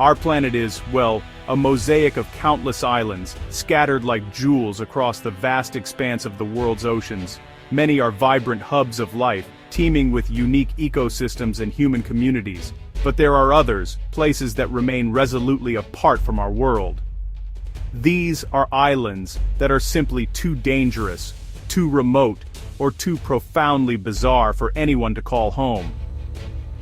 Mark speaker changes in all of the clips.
Speaker 1: Our planet is, well, a mosaic of countless islands, scattered like jewels across the vast expanse of the world's oceans. Many are vibrant hubs of life, teeming with unique ecosystems and human communities. But there are others, places that remain resolutely apart from our world. These are islands that are simply too dangerous, too remote, or too profoundly bizarre for anyone to call home.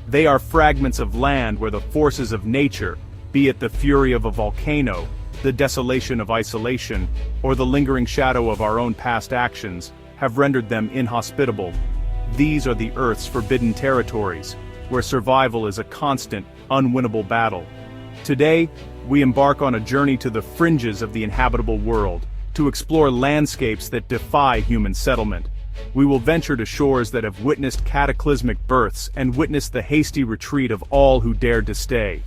Speaker 1: They are fragments of land where the forces of nature, be it the fury of a volcano, the desolation of isolation, or the lingering shadow of our own past actions, have rendered them inhospitable. These are the Earth's forbidden territories, where survival is a constant, unwinnable battle. Today, we embark on a journey to the fringes of the inhabitable world, to explore landscapes that defy human settlement. We will venture to shores that have witnessed cataclysmic births and witnessed the hasty retreat of all who dared to stay.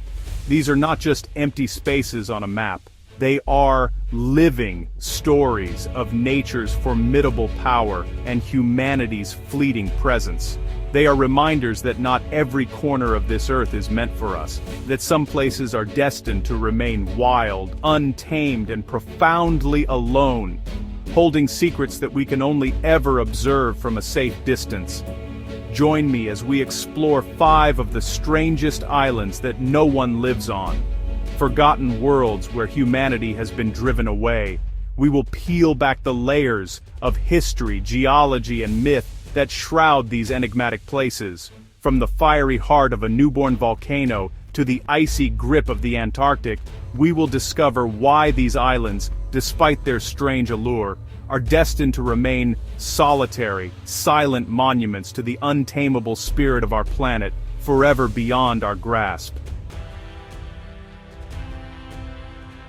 Speaker 1: These are not just empty spaces on a map. They are living stories of nature's formidable power and humanity's fleeting presence. They are reminders that not every corner of this earth is meant for us, that some places are destined to remain wild, untamed, and profoundly alone, holding secrets that we can only ever observe from a safe distance. Join me as we explore 5 of the strangest islands that no one lives on. Forgotten worlds where humanity has been driven away. We will peel back the layers of history, geology, and myth that shroud these enigmatic places. From the fiery heart of a newborn volcano to the icy grip of the Antarctic, we will discover why these islands, despite their strange allure, are destined to remain solitary, silent monuments to the untamable spirit of our planet, forever beyond our grasp.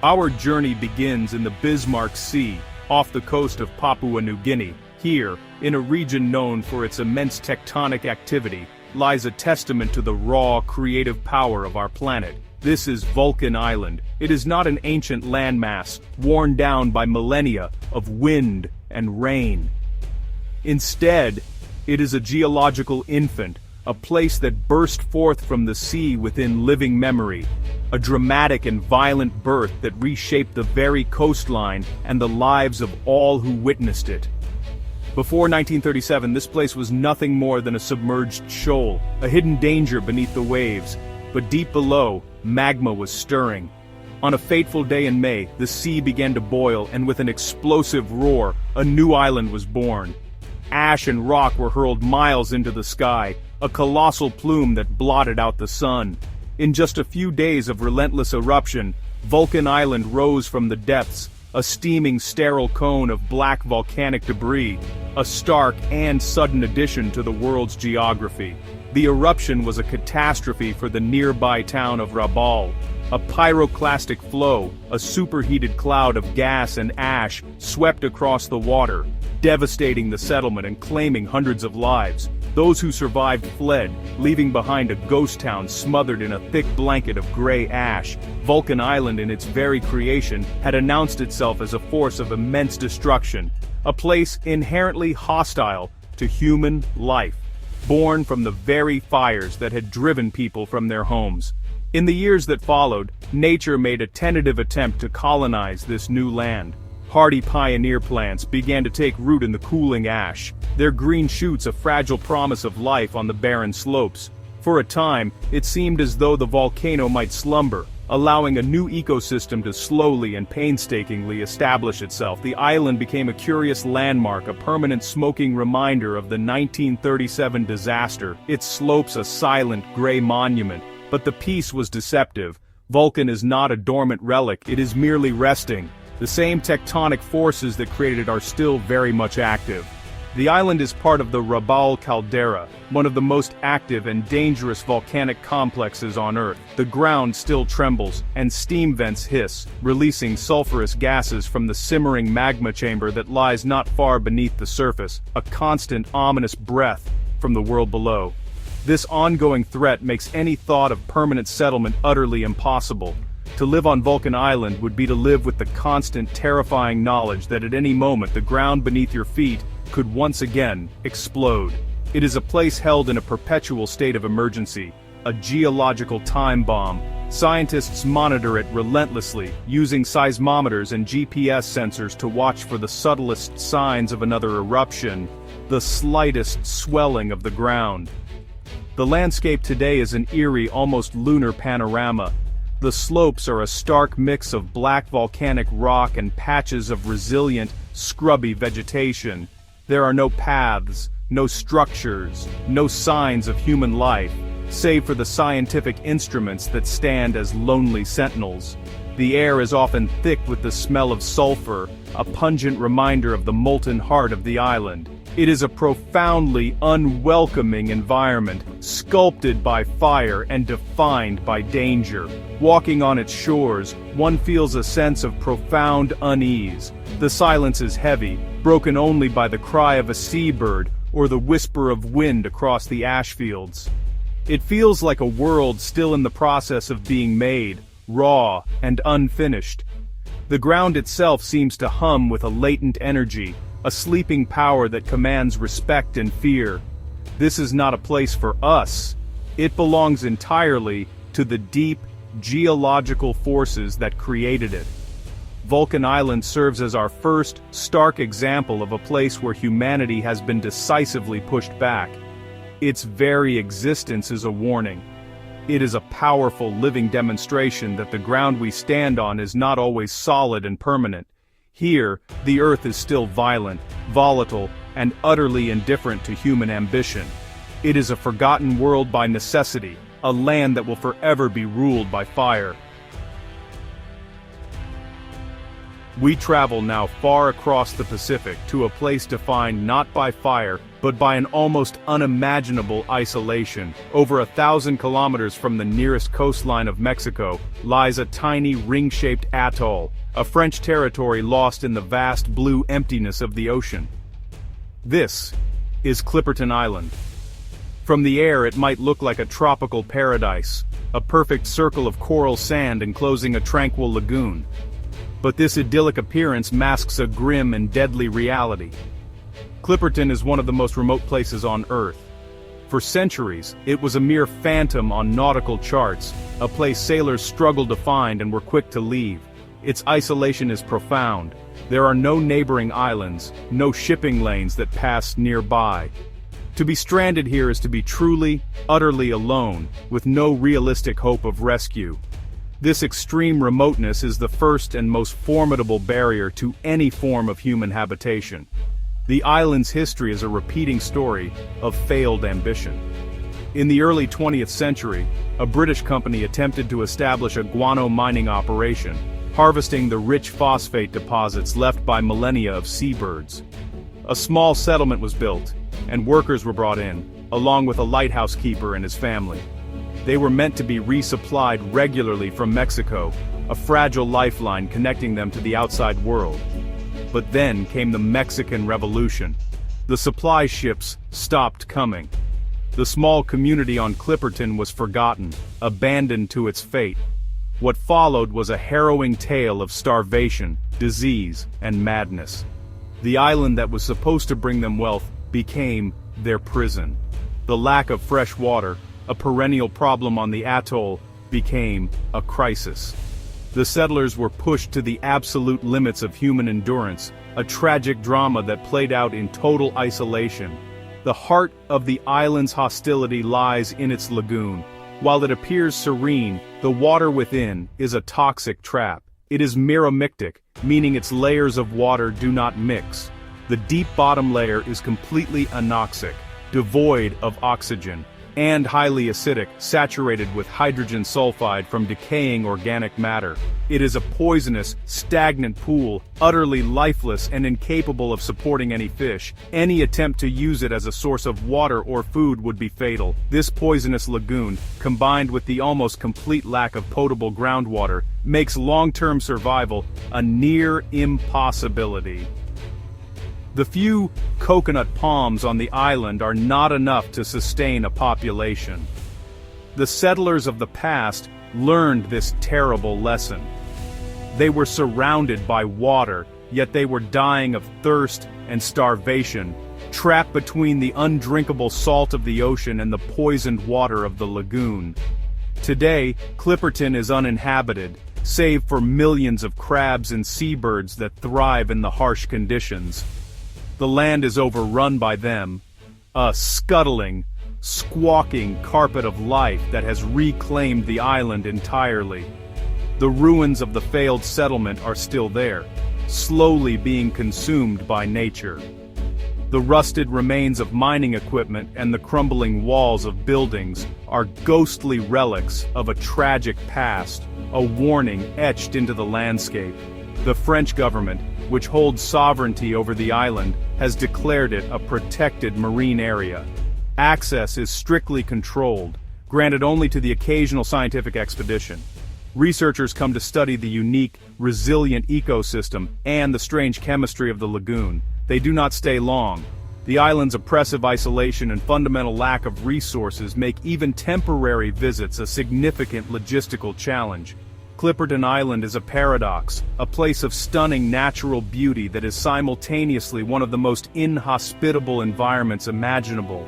Speaker 1: Our journey begins in the Bismarck Sea, off the coast of Papua New Guinea. Here, in a region known for its immense tectonic activity, lies a testament to the raw, creative power of our planet. This is Vulcan Island. It is not an ancient landmass, worn down by millennia of wind and rain. Instead, it is a geological infant, a place that burst forth from the sea within living memory, a dramatic and violent birth that reshaped the very coastline and the lives of all who witnessed it. Before 1937, this place was nothing more than a submerged shoal, a hidden danger beneath the waves. But deep below, magma was stirring. On a fateful day in May, the sea began to boil, and with an explosive roar, a new island was born. Ash and rock were hurled miles into the sky, a colossal plume that blotted out the sun. In just a few days of relentless eruption, Vulcan Island rose from the depths, a steaming sterile cone of black volcanic debris, a stark and sudden addition to the world's geography. The eruption was a catastrophe for the nearby town of Rabaul. A pyroclastic flow, a superheated cloud of gas and ash, swept across the water, devastating the settlement and claiming hundreds of lives. Those who survived fled, leaving behind a ghost town smothered in a thick blanket of gray ash. Vulcan Island, in its very creation, had announced itself as a force of immense destruction, a place inherently hostile to human life, born from the very fires that had driven people from their homes. In the years that followed, nature made a tentative attempt to colonize this new land. Hardy pioneer plants began to take root in the cooling ash, their green shoots a fragile promise of life on the barren slopes. For a time, it seemed as though the volcano might slumber, allowing a new ecosystem to slowly and painstakingly establish itself. The island became a curious landmark, a permanent smoking reminder of the 1937 disaster, its slopes a silent gray monument. But the peace was deceptive. Vulcan is not a dormant relic, it is merely resting. The same tectonic forces that created it are still very much active. The island is part of the Rabaul caldera, one of the most active and dangerous volcanic complexes on Earth. The ground still trembles, and steam vents hiss, releasing sulfurous gases from the simmering magma chamber that lies not far beneath the surface, a constant ominous breath from the world below. This ongoing threat makes any thought of permanent settlement utterly impossible. To live on Vulcan Island would be to live with the constant, terrifying knowledge that at any moment the ground beneath your feet could once again explode. It is a place held in a perpetual state of emergency, a geological time bomb, Scientists monitor it relentlessly, using seismometers and GPS sensors to watch for the subtlest signs of another eruption, the slightest swelling of the ground. The landscape today is an eerie, almost lunar panorama. The slopes are a stark mix of black volcanic rock and patches of resilient, scrubby vegetation. There are no paths, no structures, no signs of human life, save for the scientific instruments that stand as lonely sentinels. The air is often thick with the smell of sulfur, a pungent reminder of the molten heart of the island. It is a profoundly unwelcoming environment, sculpted by fire and defined by danger. Walking on its shores, one feels a sense of profound unease. The silence is heavy, broken only by the cry of a seabird or the whisper of wind across the ash fields. It feels like a world still in the process of being made, raw and unfinished. The ground itself seems to hum with a latent energy, a sleeping power that commands respect and fear. This is not a place for us. It belongs entirely to the deep, geological forces that created it. Vulcan Island serves as our first, stark example of a place where humanity has been decisively pushed back. Its very existence is a warning. It is a powerful living demonstration that the ground we stand on is not always solid and permanent. Here, the earth is still violent, volatile, and utterly indifferent to human ambition. It is a forgotten world by necessity, a land that will forever be ruled by fire. We travel now far across the Pacific to a place defined not by fire, but by an almost unimaginable isolation. Over 1,000 kilometers from the nearest coastline of Mexico lies a tiny ring-shaped atoll, a French territory lost in the vast blue emptiness of the ocean. This is Clipperton Island. From the air it might look like a tropical paradise, a perfect circle of coral sand enclosing a tranquil lagoon. But this idyllic appearance masks a grim and deadly reality. Clipperton is one of the most remote places on Earth. For centuries, it was a mere phantom on nautical charts, a place sailors struggled to find and were quick to leave. Its isolation is profound. There are no neighboring islands, no shipping lanes that pass nearby. To be stranded here is to be truly, utterly alone, with no realistic hope of rescue. This extreme remoteness is the first and most formidable barrier to any form of human habitation. The island's history is a repeating story of failed ambition. In the early 20th century, a British company attempted to establish a guano mining operation, harvesting the rich phosphate deposits left by millennia of seabirds. A small settlement was built, and workers were brought in, along with a lighthouse keeper and his family. They were meant to be resupplied regularly from Mexico, a fragile lifeline connecting them to the outside world. But then came the Mexican Revolution. The supply ships stopped coming. The small community on Clipperton was forgotten, abandoned to its fate. What followed was a harrowing tale of starvation, disease, and madness. The island that was supposed to bring them wealth became their prison. The lack of fresh water, a perennial problem on the atoll, became a crisis. The settlers were pushed to the absolute limits of human endurance, a tragic drama that played out in total isolation. The heart of the island's hostility lies in its lagoon. While it appears serene, the water within is a toxic trap. It is meromictic, meaning its layers of water do not mix. The deep bottom layer is completely anoxic, devoid of oxygen, and highly acidic, saturated with hydrogen sulfide from decaying organic matter. It is a poisonous, stagnant pool, utterly lifeless and incapable of supporting any fish. Any attempt to use it as a source of water or food would be fatal. This poisonous lagoon, combined with the almost complete lack of potable groundwater, makes long-term survival a near impossibility. The few coconut palms on the island are not enough to sustain a population. The settlers of the past learned this terrible lesson. They were surrounded by water, yet they were dying of thirst and starvation, trapped between the undrinkable salt of the ocean and the poisoned water of the lagoon. Today, Clipperton is uninhabited, save for millions of crabs and seabirds that thrive in the harsh conditions. The land is overrun by them, a scuttling, squawking carpet of life that has reclaimed the island entirely. The ruins of the failed settlement are still there, slowly being consumed by nature. The rusted remains of mining equipment and the crumbling walls of buildings are ghostly relics of a tragic past, a warning etched into the landscape. The French government, which holds sovereignty over the island, has declared it a protected marine area. Access is strictly controlled, granted only to the occasional scientific expedition. Researchers come to study the unique, resilient ecosystem and the strange chemistry of the lagoon. They do not stay long. The island's oppressive isolation and fundamental lack of resources make even temporary visits a significant logistical challenge. Clipperton Island is a paradox, a place of stunning natural beauty that is simultaneously one of the most inhospitable environments imaginable.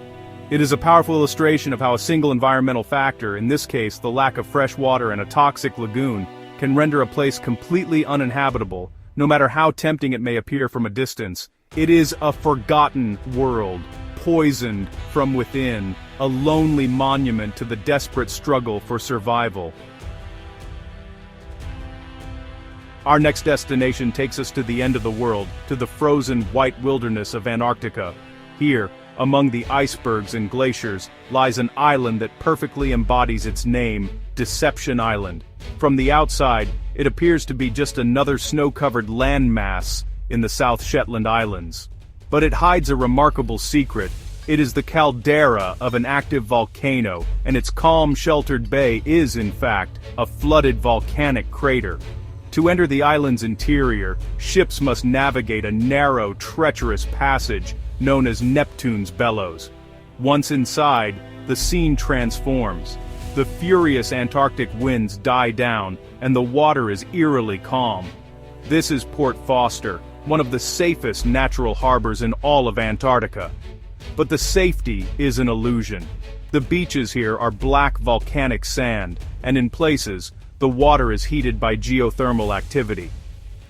Speaker 1: It is a powerful illustration of how a single environmental factor, in this case the lack of fresh water and a toxic lagoon, can render a place completely uninhabitable, no matter how tempting it may appear from a distance. It is a forgotten world, poisoned from within, a lonely monument to the desperate struggle for survival. Our next destination takes us to the end of the world, to the frozen white wilderness of Antarctica. Here, among the icebergs and glaciers, lies an island that perfectly embodies its name, Deception Island. From the outside, it appears to be just another snow-covered landmass in the South Shetland Islands. But it hides a remarkable secret. It is the caldera of an active volcano, and its calm, sheltered bay is, in fact, a flooded volcanic crater. To enter the island's interior, ships must navigate a narrow, treacherous passage known as Neptune's Bellows. Once inside, the scene transforms. The furious Antarctic winds die down, and the water is eerily calm. This is Port Foster, one of the safest natural harbors in all of Antarctica. But the safety is an illusion. The beaches here are black volcanic sand, and in places, the water is heated by geothermal activity.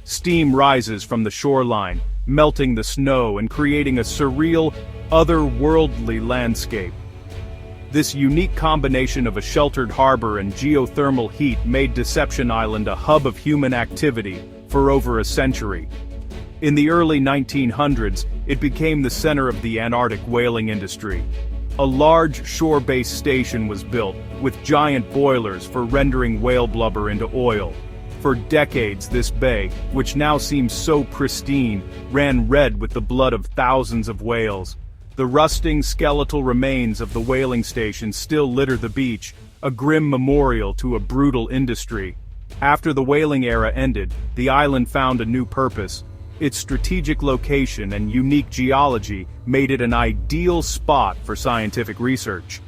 Speaker 1: Steam rises from the shoreline, melting the snow and creating a surreal, otherworldly landscape. This unique combination of a sheltered harbor and geothermal heat made Deception Island a hub of human activity for over a century. In the early 1900s, it became the center of the Antarctic whaling industry. A large shore-based station was built, with giant boilers for rendering whale blubber into oil. For decades, this bay, which now seems so pristine, ran red with the blood of thousands of whales. The rusting skeletal remains of the whaling station still litter the beach, a grim memorial to a brutal industry. After the whaling era ended, the island found a new purpose. Its strategic location and unique geology made it an ideal spot for scientific research.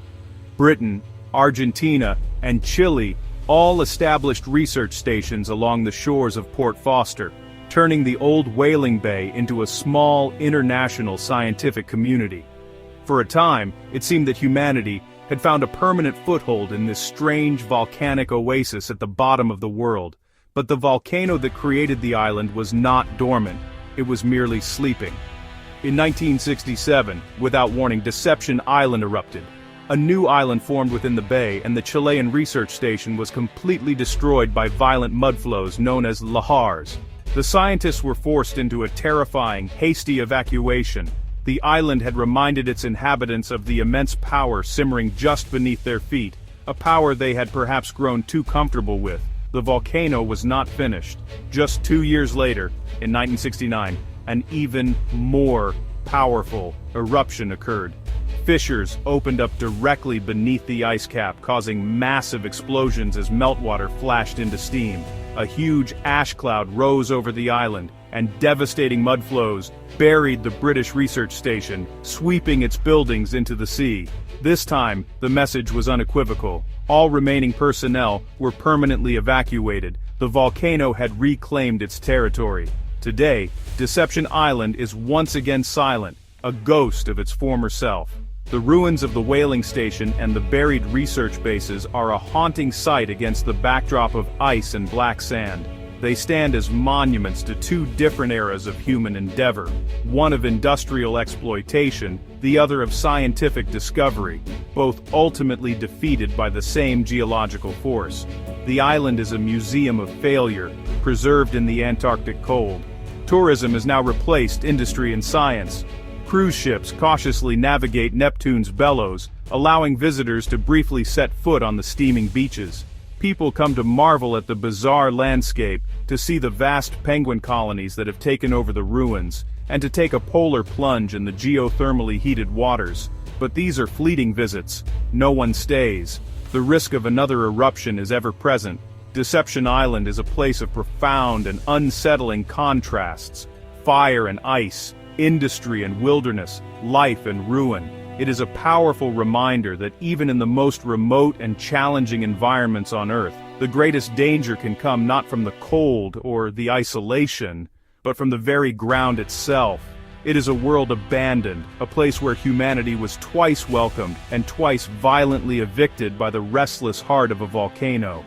Speaker 1: Britain, Argentina, and Chile all established research stations along the shores of Port Foster, turning the old whaling bay into a small international scientific community. For a time, it seemed that humanity had found a permanent foothold in this strange volcanic oasis at the bottom of the world. But the volcano that created the island was not dormant, it was merely sleeping. In 1967, without warning, Deception Island erupted. A new island formed within the bay, and the Chilean research station was completely destroyed by violent mudflows known as lahars. The scientists were forced into a terrifying, hasty evacuation. The island had reminded its inhabitants of the immense power simmering just beneath their feet, a power they had perhaps grown too comfortable with. The volcano was not finished. Just 2 years later, in 1969, an even more powerful eruption occurred. Fissures opened up directly beneath the ice cap, causing massive explosions as meltwater flashed into steam. A huge ash cloud rose over the island, and devastating mudflows buried the British research station, sweeping its buildings into the sea. This time, the message was unequivocal. All remaining personnel were permanently evacuated. The volcano had reclaimed its territory. Today, Deception Island is once again silent, a ghost of its former self. The ruins of the whaling station and the buried research bases are a haunting sight against the backdrop of ice and black sand. They stand as monuments to two different eras of human endeavor, one of industrial exploitation, the other of scientific discovery, both ultimately defeated by the same geological force. The island is a museum of failure, preserved in the Antarctic cold. Tourism has now replaced industry and science. Cruise ships cautiously navigate Neptune's bellows, allowing visitors to briefly set foot on the steaming beaches. People come to marvel at the bizarre landscape, to see the vast penguin colonies that have taken over the ruins, and to take a polar plunge in the geothermally heated waters. But these are fleeting visits. No one stays. The risk of another eruption is ever present. Deception Island is a place of profound and unsettling contrasts. Fire and ice, industry and wilderness, life and ruin. It is a powerful reminder that even in the most remote and challenging environments on Earth, the greatest danger can come not from the cold or the isolation, but from the very ground itself. It is a world abandoned, a place where humanity was twice welcomed and twice violently evicted by the restless heart of a volcano.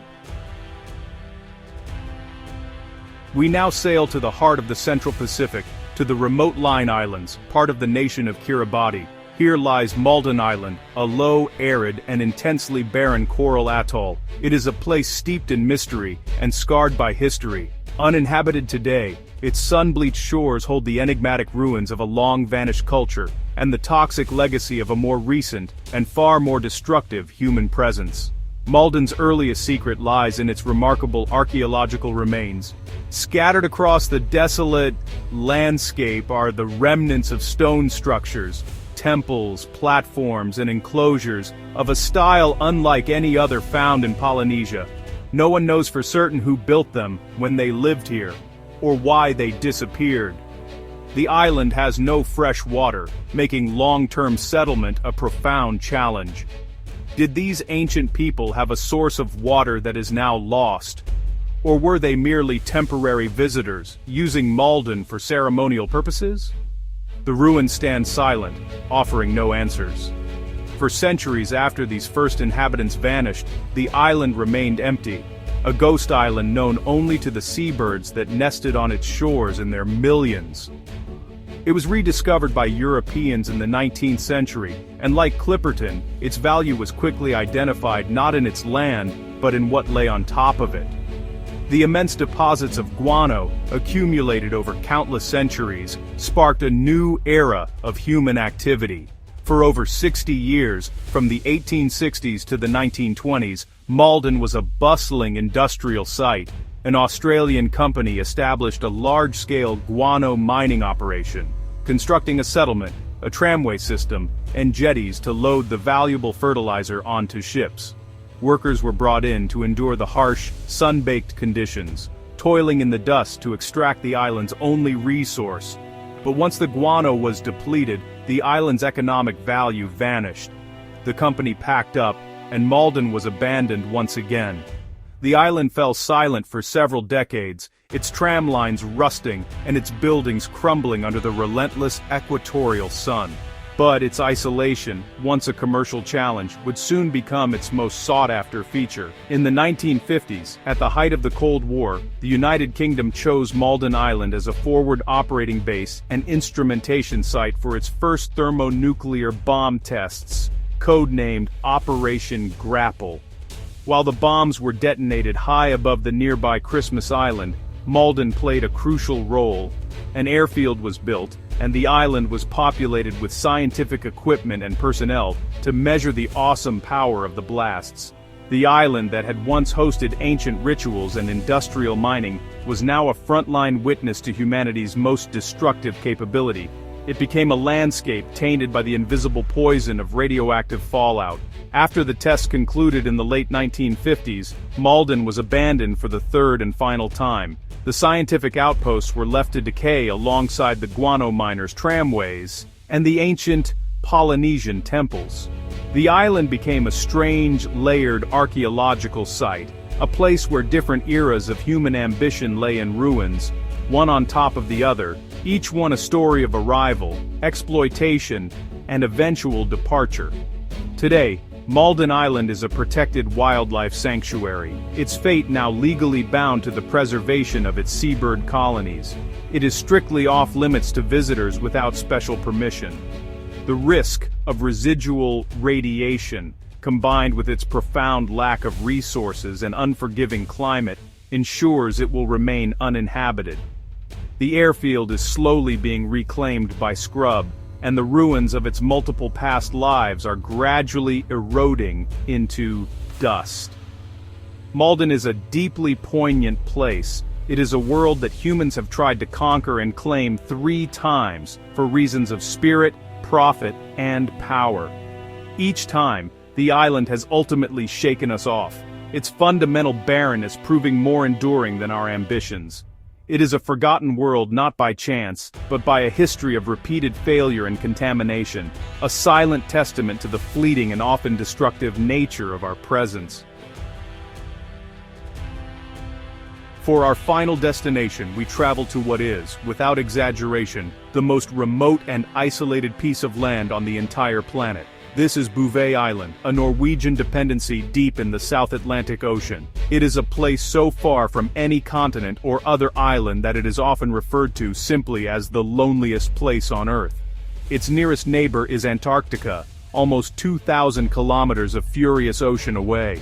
Speaker 1: We now sail to the heart of the Central Pacific, to the remote Line Islands, part of the nation of Kiribati. Here lies Malden Island, a low, arid, and intensely barren coral atoll. It is a place steeped in mystery and scarred by history. Uninhabited today, its sun-bleached shores hold the enigmatic ruins of a long-vanished culture, and the toxic legacy of a more recent, and far more destructive, human presence. Malden's earliest secret lies in its remarkable archaeological remains. Scattered across the desolate landscape are the remnants of stone structures, temples, platforms, and enclosures of a style unlike any other found in Polynesia. No one knows for certain who built them, when they lived here, or why they disappeared. The island has no fresh water, making long-term settlement a profound challenge. Did these ancient people have a source of water that is now lost? Or were they merely temporary visitors, using Malden for ceremonial purposes? The ruins stand silent, offering no answers. For centuries after these first inhabitants vanished, the island remained empty, a ghost island known only to the seabirds that nested on its shores in their millions. It was rediscovered by Europeans in the 19th century, and like Clipperton, its value was quickly identified not in its land, but in what lay on top of it. The immense deposits of guano, accumulated over countless centuries, sparked a new era of human activity. For over 60 years, from the 1860s to the 1920s, Malden was a bustling industrial site. An Australian company established a large-scale guano mining operation, constructing a settlement, a tramway system, and jetties to load the valuable fertilizer onto ships. Workers were brought in to endure the harsh, sun-baked conditions, toiling in the dust to extract the island's only resource. But once the guano was depleted, the island's economic value vanished. The company packed up, and Malden was abandoned once again. The island fell silent for several decades, its tram lines rusting and its buildings crumbling under the relentless equatorial sun. But its isolation, once a commercial challenge, would soon become its most sought-after feature. In the 1950s, at the height of the Cold War, the United Kingdom chose Malden Island as a forward operating base and instrumentation site for its first thermonuclear bomb tests, codenamed Operation Grapple. While the bombs were detonated high above the nearby Christmas Island, Malden played a crucial role. An airfield was built, and the island was populated with scientific equipment and personnel to measure the awesome power of the blasts. The island that had once hosted ancient rituals and industrial mining was now a frontline witness to humanity's most destructive capability. It became a landscape tainted by the invisible poison of radioactive fallout. After the tests concluded in the late 1950s, Malden was abandoned for the third and final time. The scientific outposts were left to decay alongside the guano miners' tramways and the ancient Polynesian temples. The island became a strange, layered archaeological site, a place where different eras of human ambition lay in ruins, one on top of the other, each one a story of arrival, exploitation, and eventual departure. Today, Malden Island is a protected wildlife sanctuary, its fate now legally bound to the preservation of its seabird colonies. It is strictly off-limits to visitors without special permission. The risk of residual radiation, combined with its profound lack of resources and unforgiving climate, ensures it will remain uninhabited. The airfield is slowly being reclaimed by scrub, and the ruins of its multiple past lives are gradually eroding into dust. Malden is a deeply poignant place. It is a world that humans have tried to conquer and claim 3 times for reasons of spirit, profit, and power. Each time, the island has ultimately shaken us off, its fundamental barrenness proving more enduring than our ambitions. It is a forgotten world not by chance, but by a history of repeated failure and contamination, a silent testament to the fleeting and often destructive nature of our presence. For our final destination, we travel to what is, without exaggeration, the most remote and isolated piece of land on the entire planet. This is Bouvet Island, a Norwegian dependency deep in the South Atlantic Ocean. It is a place so far from any continent or other island that it is often referred to simply as the loneliest place on Earth. Its nearest neighbor is Antarctica, almost 2,000 kilometers of furious ocean away.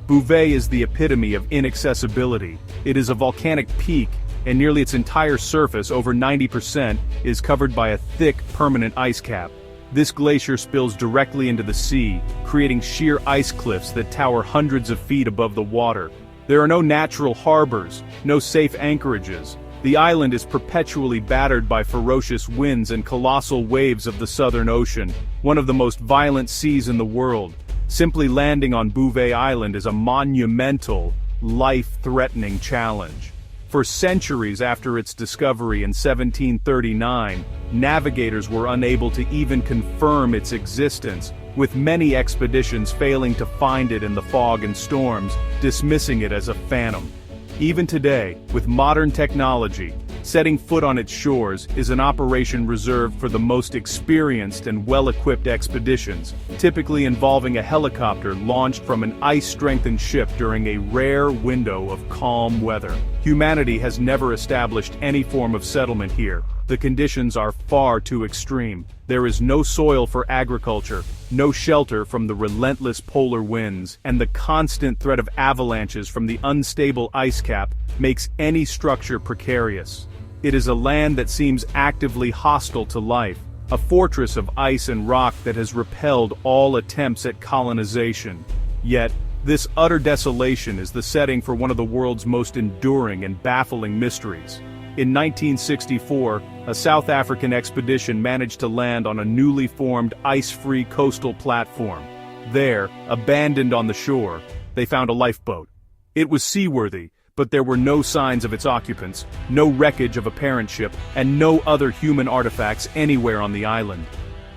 Speaker 1: Bouvet is the epitome of inaccessibility. It is a volcanic peak, and nearly its entire surface, over 90%, is covered by a thick, permanent ice cap. This glacier spills directly into the sea, creating sheer ice cliffs that tower hundreds of feet above the water. There are no natural harbors, no safe anchorages. The island is perpetually battered by ferocious winds and colossal waves of the Southern Ocean, one of the most violent seas in the world. Simply landing on Bouvet Island is a monumental, life-threatening challenge. For centuries after its discovery in 1739, navigators were unable to even confirm its existence, with many expeditions failing to find it in the fog and storms, dismissing it as a phantom. Even today, with modern technology, setting foot on its shores is an operation reserved for the most experienced and well-equipped expeditions, typically involving a helicopter launched from an ice-strengthened ship during a rare window of calm weather. Humanity has never established any form of settlement here. The conditions are far too extreme. There is no soil for agriculture, no shelter from the relentless polar winds, and the constant threat of avalanches from the unstable ice cap makes any structure precarious. It is a land that seems actively hostile to life, a fortress of ice and rock that has repelled all attempts at colonization. Yet, this utter desolation is the setting for one of the world's most enduring and baffling mysteries. In 1964, a South African expedition managed to land on a newly formed ice-free coastal platform. There, abandoned on the shore, they found a lifeboat. It was seaworthy, but there were no signs of its occupants, no wreckage of a parent ship, and no other human artifacts anywhere on the island.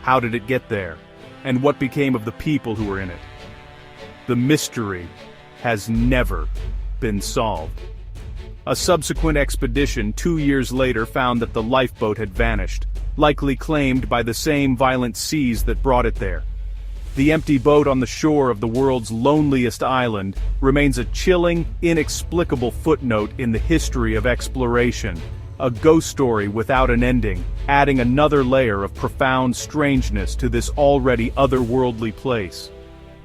Speaker 1: How did it get there? And what became of the people who were in it? The mystery has never been solved. A subsequent expedition 2 years later found that the lifeboat had vanished, likely claimed by the same violent seas that brought it there. The empty boat on the shore of the world's loneliest island remains a chilling, inexplicable footnote in the history of exploration, a ghost story without an ending, adding another layer of profound strangeness to this already otherworldly place.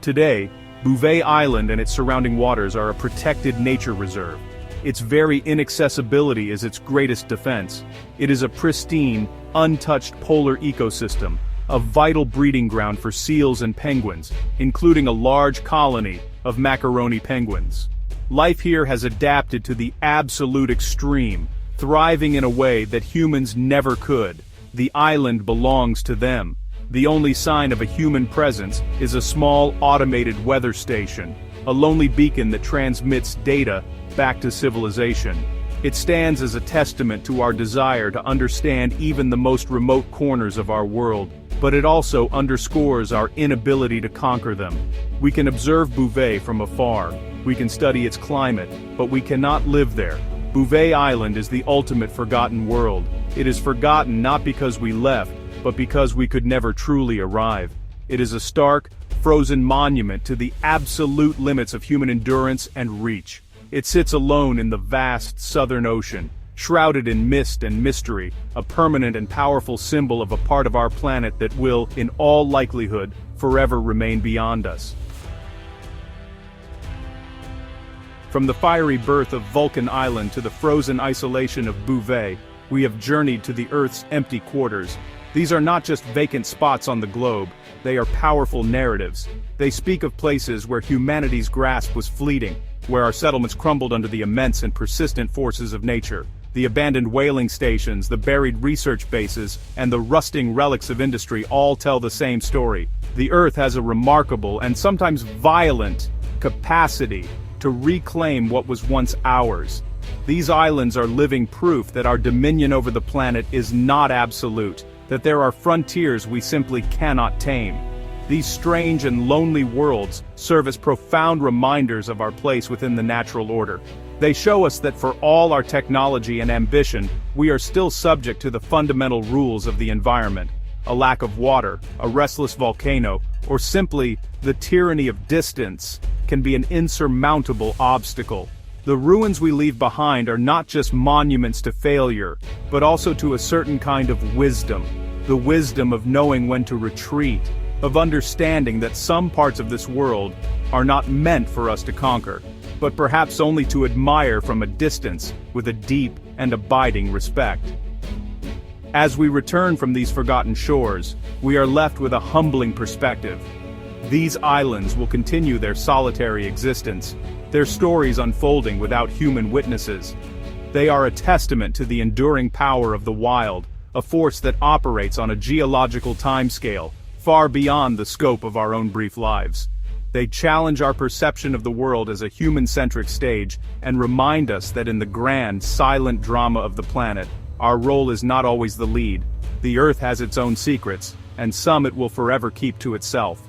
Speaker 1: Today, Bouvet Island and its surrounding waters are a protected nature reserve. Its very inaccessibility is its greatest defense. It is a pristine, untouched polar ecosystem, a vital breeding ground for seals and penguins, including a large colony of macaroni penguins. Life here has adapted to the absolute extreme, thriving in a way that humans never could. The island belongs to them. The only sign of a human presence is a small automated weather station, a lonely beacon that transmits data back to civilization. It stands as a testament to our desire to understand even the most remote corners of our world, but it also underscores our inability to conquer them. We can observe Bouvet from afar, we can study its climate, but we cannot live there. Bouvet Island is the ultimate forgotten world. It is forgotten not because we left, but because we could never truly arrive. It is a stark, frozen monument to the absolute limits of human endurance and reach. It sits alone in the vast southern ocean, shrouded in mist and mystery, a permanent and powerful symbol of a part of our planet that will, in all likelihood, forever remain beyond us. From the fiery birth of Vulcan Island to the frozen isolation of Bouvet, we have journeyed to the Earth's empty quarters. These are not just vacant spots on the globe, they are powerful narratives. They speak of places where humanity's grasp was fleeting, where our settlements crumbled under the immense and persistent forces of nature. The abandoned whaling stations, the buried research bases, and the rusting relics of industry all tell the same story. The Earth has a remarkable and sometimes violent capacity to reclaim what was once ours. These islands are living proof that our dominion over the planet is not absolute, that there are frontiers we simply cannot tame. These strange and lonely worlds serve as profound reminders of our place within the natural order. They show us that for all our technology and ambition, we are still subject to the fundamental rules of the environment. A lack of water, a restless volcano, or simply the tyranny of distance can be an insurmountable obstacle. The ruins we leave behind are not just monuments to failure, but also to a certain kind of wisdom. The wisdom of knowing when to retreat, of understanding that some parts of this world are not meant for us to conquer, but perhaps only to admire from a distance with a deep and abiding respect. As we return from these forgotten shores, we are left with a humbling perspective. These islands will continue their solitary existence, their stories unfolding without human witnesses. They are a testament to the enduring power of the wild, a force that operates on a geological timescale, far beyond the scope of our own brief lives. They challenge our perception of the world as a human-centric stage and remind us that in the grand, silent drama of the planet, our role is not always the lead. The Earth has its own secrets, and some it will forever keep to itself.